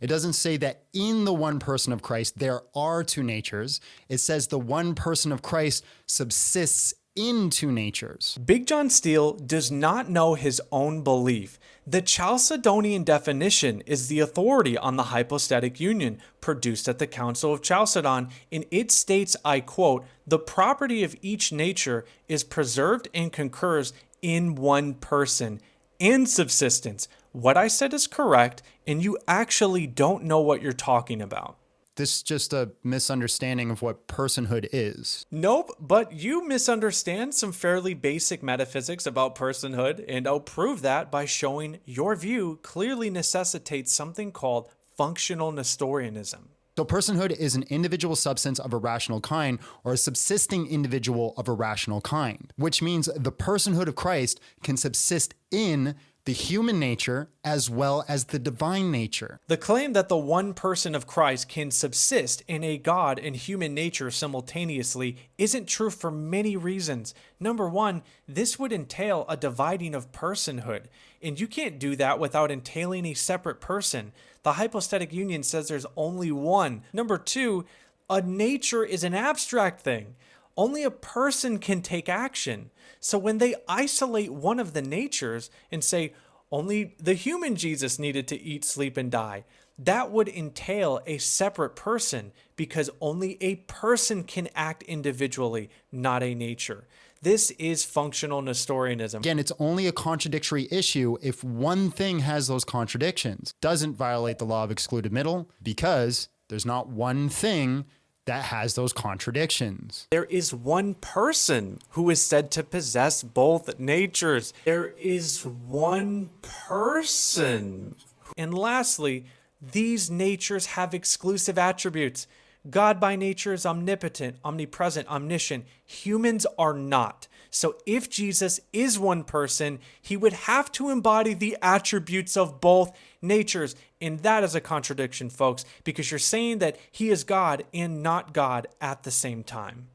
It doesn't say that in the one person of Christ there are two natures. It says the one person of Christ subsists in two natures. Big John Steele does not know his own belief. The Chalcedonian definition is the authority on the hypostatic union produced at the Council of Chalcedon, and it states, I quote, "The property of each nature is preserved and concurs in one person and subsistence." What I said is correct, and you actually don't know what you're talking about. This is just a misunderstanding of what personhood is. Nope, but you misunderstand some fairly basic metaphysics about personhood, and I'll prove that by showing your view clearly necessitates something called functional Nestorianism. So personhood is an individual substance of a rational kind, or a subsisting individual of a rational kind, which means the personhood of Christ can subsist in the human nature as well as the divine nature. The claim that the one person of Christ can subsist in a God and human nature simultaneously isn't true for many reasons. Number one, this would entail a dividing of personhood, and you can't do that without entailing a separate person. The hypostatic union says there's only one. Number two, a nature is an abstract thing. Only a person can take action. So when they isolate one of the natures and say only the human Jesus needed to eat, sleep, and die, that would entail a separate person because only a person can act individually, not a nature. This is functional Nestorianism. Again, it's only a contradictory issue if one thing has those contradictions. Doesn't violate the law of excluded middle because there's not one thing that has those contradictions. There is one person who is said to possess both natures. There is one person. And lastly, these natures have exclusive attributes. God by nature is omnipotent, omnipresent, omniscient. Humans are not. So if Jesus is one person, he would have to embody the attributes of both natures. And that is a contradiction, folks, because you're saying that he is God and not God at the same time.